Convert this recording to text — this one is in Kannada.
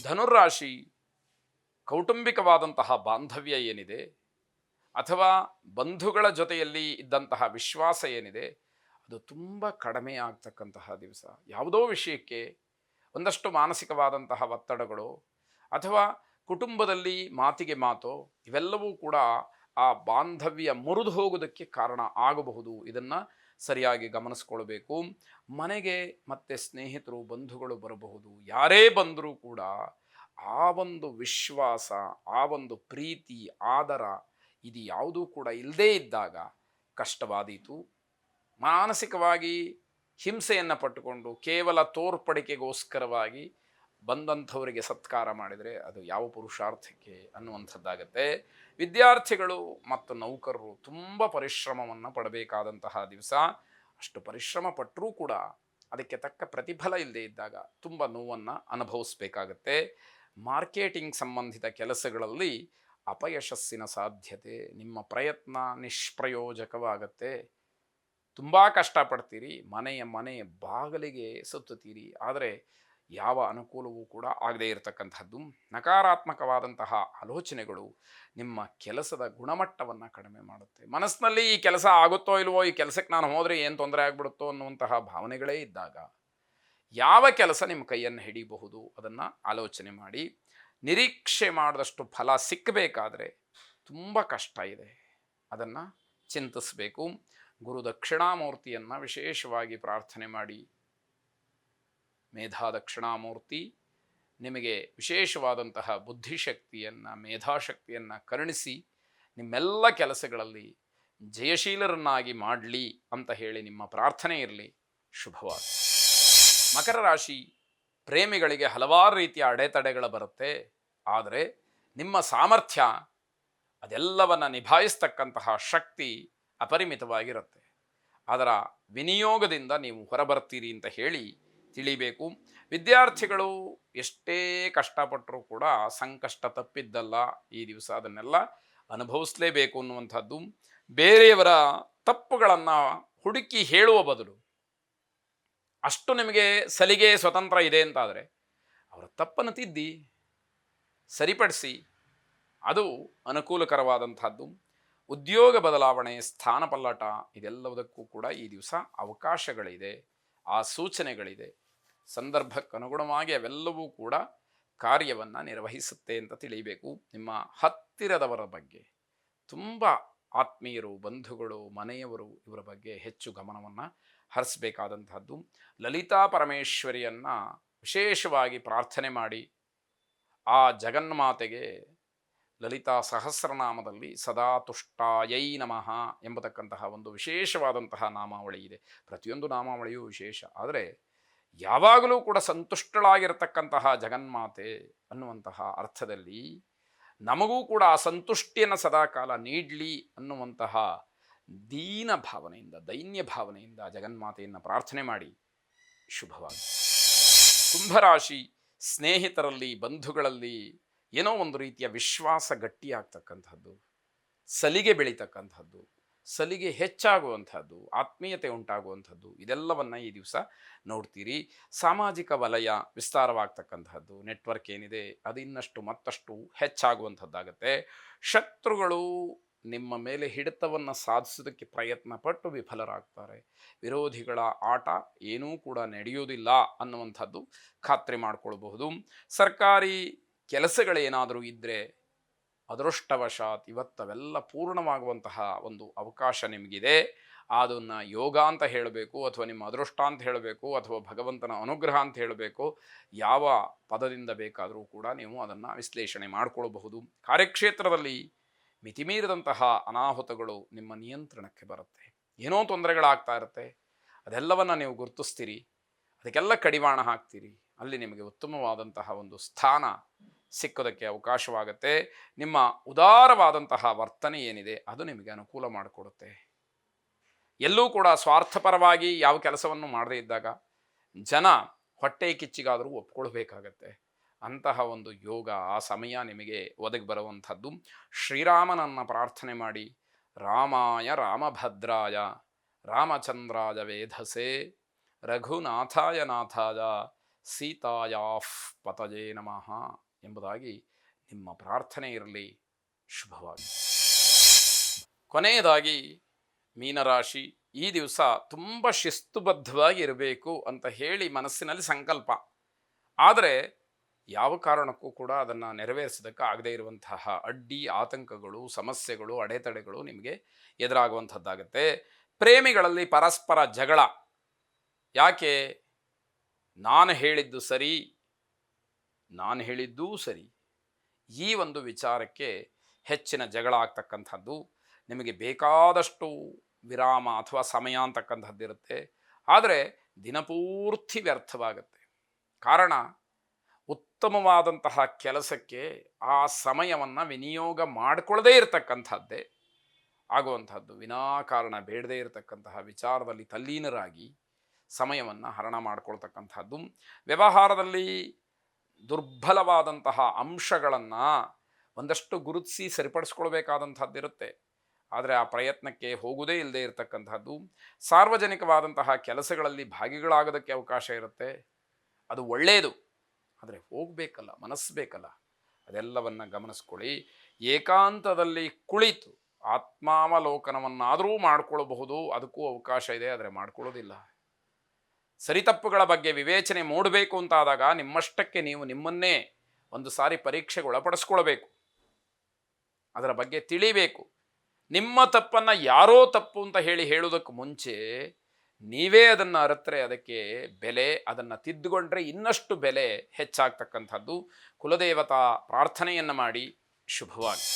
ಧನುರಾಶಿ ಕೌಟುಂಬಿಕವಾದಂತಹ ಬಾಂಧವ್ಯ ಏನಿದೆ ಅಥವಾ ಬಂಧುಗಳ ಜೊತೆಯಲ್ಲಿ ಇದ್ದಂತಹ ವಿಶ್ವಾಸ ಏನಿದೆ ಅದು ತುಂಬ ಕಡಿಮೆ ಆಗ್ತಕ್ಕಂತಹ ದಿವಸ. ಯಾವುದೋ ವಿಷಯಕ್ಕೆ ಒಂದಷ್ಟು ಮಾನಸಿಕವಾದಂತಹ ಒತ್ತಡಗಳು ಅಥವಾ ಕುಟುಂಬದಲ್ಲಿ ಮಾತಿಗೆ ಮಾತು ಇವೆಲ್ಲವೂ ಕೂಡ ಆ ಬಾಂಧವ್ಯ ಮುರಿದು ಹೋಗೋದಕ್ಕೆ ಕಾರಣ ಆಗಬಹುದು. ಇದನ್ನು ಸರಿಯಾಗಿ ಗಮನಿಸ್ಕೊಳ್ಬೇಕು. ಮನೆಗೆ ಮತ್ತೆ ಸ್ನೇಹಿತರು ಬಂಧುಗಳು ಬರಬಹುದು. ಯಾರೇ ಬಂದರೂ ಕೂಡ ಆ ಒಂದು ವಿಶ್ವಾಸ, ಆ ಒಂದು ಪ್ರೀತಿ, ಆದರ ಇದು ಯಾವುದೂ ಕೂಡ ಇಲ್ಲದೇ ಇದ್ದಾಗ ಕಷ್ಟವಾದೀತು. ಮಾನಸಿಕವಾಗಿ ಹಿಂಸೆಯನ್ನು ಪಟ್ಟುಕೊಂಡು ಕೇವಲ ತೋರ್ಪಡಿಕೆಗೋಸ್ಕರವಾಗಿ ಬಂದಂಥವರಿಗೆ ಸತ್ಕಾರ ಮಾಡಿದರೆ ಅದು ಯಾವ ಪುರುಷಾರ್ಥಕ್ಕೆ ಅನ್ನುವಂಥದ್ದಾಗತ್ತೆ. ವಿದ್ಯಾರ್ಥಿಗಳು ಮತ್ತು ನೌಕರರು ತುಂಬ ಪರಿಶ್ರಮವನ್ನು ಪಡಬೇಕಾದಂತಹ ದಿವಸ. ಅಷ್ಟು ಪರಿಶ್ರಮ ಪಟ್ಟರೂ ಕೂಡ ಅದಕ್ಕೆ ತಕ್ಕ ಪ್ರತಿಫಲ ಇಲ್ಲದೆ ಇದ್ದಾಗ ತುಂಬ ನೋವನ್ನು ಅನುಭವಿಸ್ಬೇಕಾಗತ್ತೆ. ಮಾರ್ಕೆಟಿಂಗ್ ಸಂಬಂಧಿತ ಕೆಲಸಗಳಲ್ಲಿ ಅಪಯಶಸ್ಸಿನ ಸಾಧ್ಯತೆ. ನಿಮ್ಮ ಪ್ರಯತ್ನ ನಿಷ್ಪ್ರಯೋಜಕವಾಗತ್ತೆ. ತುಂಬ ಕಷ್ಟಪಡ್ತೀರಿ, ಮನೆಯ ಬಾಗಿಲಿಗೆ ಸುತ್ತುತ್ತೀರಿ, ಆದರೆ ಯಾವ ಅನುಕೂಲವೂ ಕೂಡ ಆಗದೇ ಇರತಕ್ಕಂಥದ್ದು. ನಕಾರಾತ್ಮಕವಾದಂತಹ ಆಲೋಚನೆಗಳು ನಿಮ್ಮ ಕೆಲಸದ ಗುಣಮಟ್ಟವನ್ನು ಕಡಿಮೆ ಮಾಡುತ್ತೆ. ಮನಸ್ಸಿನಲ್ಲಿ ಈ ಕೆಲಸ ಆಗುತ್ತೋ ಇಲ್ವೋ, ಈ ಕೆಲಸಕ್ಕೆ ನಾನು ಹೋದರೆ ಏನು ತೊಂದರೆ ಆಗ್ಬಿಡುತ್ತೋ ಅನ್ನುವಂತಹ ಭಾವನೆಗಳೇ ಇದ್ದಾಗ ಯಾವ ಕೆಲಸ ನಿಮ್ಮ ಕೈಯನ್ನು ಹಿಡಿಯಬಹುದು ಅದನ್ನು ಆಲೋಚನೆ ಮಾಡಿ. ನಿರೀಕ್ಷೆ ಮಾಡಿದಷ್ಟು ಫಲ ಸಿಕ್ಕಬೇಕಾದ್ರೆ ತುಂಬ ಕಷ್ಟ ಇದೆ, ಅದನ್ನು ಚಿಂತಿಸಬೇಕು. ಗುರು ದಕ್ಷಿಣಾಮೂರ್ತಿಯನ್ನು ವಿಶೇಷವಾಗಿ ಪ್ರಾರ್ಥನೆ ಮಾಡಿ. ಮೇಧಾ ದಕ್ಷಿಣಾಮೂರ್ತಿ ನಿಮಗೆ ವಿಶೇಷವಾದಂತಹ ಬುದ್ಧಿಶಕ್ತಿಯನ್ನು, ಮೇಧಾಶಕ್ತಿಯನ್ನು ಕರುಣಿಸಿ ನಿಮ್ಮೆಲ್ಲ ಕೆಲಸಗಳಲ್ಲಿ ಜಯಶೀಲರನ್ನಾಗಿ ಮಾಡಲಿ ಅಂತ ಹೇಳಿ ನಿಮ್ಮ ಪ್ರಾರ್ಥನೆ ಇರಲಿ. ಶುಭವಾದ. ಮಕರ ರಾಶಿ ಪ್ರೇಮಿಗಳಿಗೆ ಹಲವಾರು ರೀತಿಯ ಅಡೆತಡೆಗಳು ಬರುತ್ತೆ. ಆದರೆ ನಿಮ್ಮ ಸಾಮರ್ಥ್ಯ ಅದೆಲ್ಲವನ್ನು ನಿಭಾಯಿಸ್ತಕ್ಕಂತಹ ಶಕ್ತಿ ಅಪರಿಮಿತವಾಗಿರುತ್ತೆ. ಅದರ ವಿನಿಯೋಗದಿಂದ ನೀವು ಹೊರಬರ್ತೀರಿ ಅಂತ ಹೇಳಿ ತಿಳಿಬೇಕು. ವಿದ್ಯಾರ್ಥಿಗಳು ಎಷ್ಟೇ ಕಷ್ಟಪಟ್ಟರೂ ಕೂಡ ಸಂಕಷ್ಟ ತಪ್ಪಿದ್ದಲ್ಲ. ಈ ದಿವಸ ಅದನ್ನೆಲ್ಲ ಅನುಭವಿಸಲೇಬೇಕು ಅನ್ನುವಂಥದ್ದು. ಬೇರೆಯವರ ತಪ್ಪುಗಳನ್ನು ಹುಡುಕಿ ಹೇಳುವ ಬದಲು ಅಷ್ಟು ನಿಮಗೆ ಸಲಿಗೆ ಸ್ವತಂತ್ರ ಇದೆ ಅಂತಾದರೆ ಅವರ ತಪ್ಪನ್ನು ತಿದ್ದಿ ಸರಿಪಡಿಸಿ, ಅದು ಅನುಕೂಲಕರವಾದಂಥದ್ದು. ಉದ್ಯೋಗ ಬದಲಾವಣೆ, ಸ್ಥಾನ ಪಲ್ಲಟ ಇದೆಲ್ಲದಕ್ಕೂ ಕೂಡ ಈ ದಿವಸ ಅವಕಾಶಗಳಿದೆ, ಆ ಸೂಚನೆಗಳಿದೆ. ಸಂದರ್ಭಕ್ಕನುಗುಣವಾಗಿ ಅವೆಲ್ಲವೂ ಕೂಡ ಕಾರ್ಯವನ್ನು ನಿರ್ವಹಿಸುತ್ತೆ ಅಂತ ತಿಳಿಬೇಕು. ನಿಮ್ಮ ಹತ್ತಿರದವರ ಬಗ್ಗೆ, ತುಂಬ ಆತ್ಮೀಯರು, ಬಂಧುಗಳು, ಮನೆಯವರು ಇವರ ಬಗ್ಗೆ ಹೆಚ್ಚು ಗಮನವನ್ನು ಹರಿಸಬೇಕಾದಂಥದ್ದು. ಲಲಿತಾ ಪರಮೇಶ್ವರಿಯನ್ನು ವಿಶೇಷವಾಗಿ ಪ್ರಾರ್ಥನೆ ಮಾಡಿ. ಆ ಜಗನ್ಮಾತೆಗೆ ಲಲಿತಾ ಸಹಸ್ರನಾಮದಲ್ಲಿ ಸದಾ ತುಷ್ಟಾಯೈ ನಮಃ ಎಂಬತಕ್ಕಂತಹ ಒಂದು ವಿಶೇಷವಾದಂತಹ ನಾಮಾವಳಿ ಇದೆ. ಪ್ರತಿಯೊಂದು ನಾಮಾವಳಿಯೂ ವಿಶೇಷ. ಆದರೆ ಯಾವಾಗಲೂ ಕೂಡ ಸಂತುಷ್ಟಳಾಗಿರತಕ್ಕಂತಹ ಜಗನ್ಮಾತೆ ಅನ್ನುವಂತಹ ಅರ್ಥದಲ್ಲಿ ನಮಗೂ ಕೂಡ ಆ ಸಂತುಷ್ಟಿಯನ್ನು ಸದಾಕಾಲ ನೀಡಲಿ ಅನ್ನುವಂತಹ ದೀನ ಭಾವನೆಯಿಂದ, ದೈನ್ಯ ಭಾವನೆಯಿಂದ ಜಗನ್ಮಾತೆಯನ್ನು ಪ್ರಾರ್ಥನೆ ಮಾಡಿ. ಶುಭವಾಗಿ. ಕುಂಭರಾಶಿ ಸ್ನೇಹಿತರಲ್ಲಿ, ಬಂಧುಗಳಲ್ಲಿ ಏನೋ ಒಂದು ರೀತಿಯ ವಿಶ್ವಾಸ ಗಟ್ಟಿಯಾಗ್ತಕ್ಕಂಥದ್ದು, ಸಲಿಗೆ ಬೆಳೀತಕ್ಕಂಥದ್ದು, ಸಲಿಗೆ ಹೆಚ್ಚಾಗುವಂಥದ್ದು, ಆತ್ಮೀಯತೆ ಉಂಟಾಗುವಂಥದ್ದು ಇದೆಲ್ಲವನ್ನು ಈ ದಿವಸ ನೋಡ್ತೀರಿ. ಸಾಮಾಜಿಕ ವಲಯ ವಿಸ್ತಾರವಾಗ್ತಕ್ಕಂಥದ್ದು, ನೆಟ್ವರ್ಕ್ ಏನಿದೆ ಅದು ಇನ್ನಷ್ಟು ಮತ್ತಷ್ಟು ಹೆಚ್ಚಾಗುವಂಥದ್ದಾಗತ್ತೆ. ಶತ್ರುಗಳು ನಿಮ್ಮ ಮೇಲೆ ಹಿಡಿತವನ್ನು ಸಾಧಿಸೋದಕ್ಕೆ ಪ್ರಯತ್ನ ಪಟ್ಟು ವಿಫಲರಾಗ್ತಾರೆ. ವಿರೋಧಿಗಳ ಆಟ ಏನೂ ಕೂಡ ನಡೆಯುವುದಿಲ್ಲ ಅನ್ನುವಂಥದ್ದು ಖಾತ್ರಿ ಮಾಡಿಕೊಳ್ಬಹುದು. ಸರ್ಕಾರಿ ಕೆಲಸಗಳೇನಾದರೂ ಇದ್ದರೆ ಅದೃಷ್ಟವಶಾತ್ ಇವತ್ತವೆಲ್ಲ ಪೂರ್ಣವಾಗುವಂತಹ ಒಂದು ಅವಕಾಶ ನಿಮಗಿದೆ. ಅದನ್ನು ಯೋಗ ಅಂತ ಹೇಳಬೇಕು, ಅಥವಾ ನಿಮ್ಮ ಅದೃಷ್ಟ ಅಂತ ಹೇಳಬೇಕು, ಅಥವಾ ಭಗವಂತನ ಅನುಗ್ರಹ ಅಂತ ಹೇಳಬೇಕು. ಯಾವ ಪದದಿಂದ ಬೇಕಾದರೂ ಕೂಡ ನೀವು ಅದನ್ನು ವಿಶ್ಲೇಷಣೆ ಮಾಡಿಕೊಳ್ಬಹುದು. ಕಾರ್ಯಕ್ಷೇತ್ರದಲ್ಲಿ ಮಿತಿಮೀರಿದಂತಹ ಅನಾಹುತಗಳು ನಿಮ್ಮ ನಿಯಂತ್ರಣಕ್ಕೆ ಬರುತ್ತೆ. ಏನೋ ತೊಂದರೆಗಳಾಗ್ತಾ ಇರುತ್ತೆ, ಅದೆಲ್ಲವನ್ನು ನೀವು ಗುರುತಿಸ್ತೀರಿ, ಅದಕ್ಕೆಲ್ಲ ಕಡಿವಾಣ ಹಾಕ್ತೀರಿ. ಅಲ್ಲಿ ನಿಮಗೆ ಉತ್ತಮವಾದಂತಹ ಒಂದು ಸ್ಥಾನ ಸಿಕ್ಕೋದಕ್ಕೆ ಅವಕಾಶವಾಗುತ್ತೆ. ನಿಮ್ಮ ಉದಾರವಾದಂತಹ ವರ್ತನೆ ಏನಿದೆ ಅದು ನಿಮಗೆ ಅನುಕೂಲ ಮಾಡಿಕೊಡುತ್ತೆ. ಎಲ್ಲೂ ಕೂಡ ಸ್ವಾರ್ಥಪರವಾಗಿ ಯಾವ ಕೆಲಸವನ್ನು ಮಾಡದೇ ಇದ್ದಾಗ ಜನ ಹೊಟ್ಟೆ ಕಿಚ್ಚಿಗಾದರೂ ಒಪ್ಕೊಳ್ಬೇಕಾಗತ್ತೆ. ಅಂತಹ ಒಂದು ಯೋಗ, ಆ ಸಮಯ ನಿಮಗೆ ಒದಗಿ ಬರುವಂಥದ್ದು. ಶ್ರೀರಾಮನನ್ನು ಪ್ರಾರ್ಥನೆ ಮಾಡಿ. ರಾಮಾಯ ರಾಮಭದ್ರಾಯ ರಾಮಚಂದ್ರಾಯ ವೇಧಸೆ ರಘುನಾಥಾಯ ನಾಥಾಯ ಸೀತಾಯಾಃ ಪತಯೇ ನಮಃ ಎಂಬುದಾಗಿ ನಿಮ್ಮ ಪ್ರಾರ್ಥನೆ ಇರಲಿ. ಶುಭವಾಗಿ. ಕೊನೆಯದಾಗಿ ಮೀನರಾಶಿ ಈ ದಿವಸ ತುಂಬ ಶಿಸ್ತುಬದ್ಧವಾಗಿ ಇರಬೇಕು ಅಂತ ಹೇಳಿ ಮನಸ್ಸಿನಲ್ಲಿ ಸಂಕಲ್ಪ. ಆದರೆ ಯಾವ ಕಾರಣಕ್ಕೂ ಕೂಡ ಅದನ್ನು ನೆರವೇರಿಸೋದಕ್ಕೆ ಆಗದೇ ಇರುವಂತಹ ಅಡ್ಡಿ ಆತಂಕಗಳು, ಸಮಸ್ಯೆಗಳು, ಅಡೆತಡೆಗಳು ನಿಮಗೆ ಎದುರಾಗುವಂಥದ್ದಾಗತ್ತೆ. ಪ್ರೇಮಿಗಳಲ್ಲಿ ಪರಸ್ಪರ ಜಗಳ. ಯಾಕೆ? ನಾನು ಹೇಳಿದ್ದು ಸರಿ, ನಾನು ಹೇಳಿದ್ದೂ ಸರಿ, ಈ ಒಂದು ವಿಚಾರಕ್ಕೆ ಹೆಚ್ಚಿನ ಜಗಳ ಆಗ್ತಕ್ಕಂಥದ್ದು. ನಿಮಗೆ ಬೇಕಾದಷ್ಟು ವಿರಾಮ ಅಥವಾ ಸಮಯ ಅಂತಕ್ಕಂಥದ್ದಿರುತ್ತೆ, ಆದರೆ ದಿನಪೂರ್ತಿ ವ್ಯರ್ಥವಾಗುತ್ತೆ. ಕಾರಣ, ಉತ್ತಮವಾದಂತಹ ಕೆಲಸಕ್ಕೆ ಆ ಸಮಯವನ್ನು ವಿನಿಯೋಗ ಮಾಡಿಕೊಳ್ಳದೇ ಇರತಕ್ಕಂಥದ್ದೇ ಆಗುವಂಥದ್ದು. ವಿನಾಕಾರಣ ಬೇಡದೇ ಇರತಕ್ಕಂತಹ ವಿಚಾರದಲ್ಲಿ ತಲ್ಲೀನರಾಗಿ ಸಮಯವನ್ನು ಹರಣ ಮಾಡಿಕೊಳ್ತಕ್ಕಂಥದ್ದು. ವ್ಯವಹಾರದಲ್ಲಿ ದುರ್ಬಲವಾದಂತಹ ಅಂಶಗಳನ್ನು ಒಂದಷ್ಟು ಗುರುತಿಸಿ ಸರಿಪಡಿಸ್ಕೊಳ್ಬೇಕಾದಂಥದ್ದಿರುತ್ತೆ, ಆದರೆ ಆ ಪ್ರಯತ್ನಕ್ಕೆ ಹೋಗುವುದೇ ಇಲ್ಲದೆ ಇರತಕ್ಕಂಥದ್ದು. ಸಾರ್ವಜನಿಕವಾದಂತಹ ಕೆಲಸಗಳಲ್ಲಿ ಭಾಗಿಗಳಾಗೋದಕ್ಕೆ ಅವಕಾಶ ಇರುತ್ತೆ, ಅದು ಒಳ್ಳೆಯದು, ಆದರೆ ಹೋಗಬೇಕಲ್ಲ, ಮನಸ್ಸು ಬೇಕಲ್ಲ, ಅದೆಲ್ಲವನ್ನು ಗಮನಿಸ್ಕೊಳ್ಳಿ. ಏಕಾಂತದಲ್ಲಿ ಕುಳಿತು ಆತ್ಮಾವಲೋಕನವನ್ನಾದರೂ ಮಾಡಿಕೊಳ್ಳಬಹುದು, ಅದಕ್ಕೂ ಅವಕಾಶ ಇದೆ, ಆದರೆ ಮಾಡಿಕೊಳ್ಳೋದಿಲ್ಲ. ಸರಿತಪ್ಪುಗಳ ಬಗ್ಗೆ ವಿವೇಚನೆ ಮೂಡಬೇಕು ಅಂತಾದಾಗ ನಿಮ್ಮಷ್ಟಕ್ಕೆ ನೀವು ನಿಮ್ಮನ್ನೇ ಒಂದು ಸಾರಿ ಪರೀಕ್ಷೆಗೆ ಒಳಪಡಿಸ್ಕೊಳ್ಬೇಕು, ಅದರ ಬಗ್ಗೆ ತಿಳಿಬೇಕು. ನಿಮ್ಮ ತಪ್ಪನ್ನು ಯಾರೋ ತಪ್ಪು ಅಂತ ಹೇಳೋದಕ್ಕೆ ಮುಂಚೆ ನೀವೇ ಅದನ್ನು ಅರಿತರೆ ಅದಕ್ಕೆ ಬೆಲೆ, ಅದನ್ನು ತಿದ್ದುಕೊಂಡ್ರೆ ಇನ್ನಷ್ಟು ಬೆಲೆ ಹೆಚ್ಚಾಗ್ತಕ್ಕಂಥದ್ದು. ಕುಲದೇವತಾ ಪ್ರಾರ್ಥನೆಯನ್ನು ಮಾಡಿ. ಶುಭವಾಗಿ.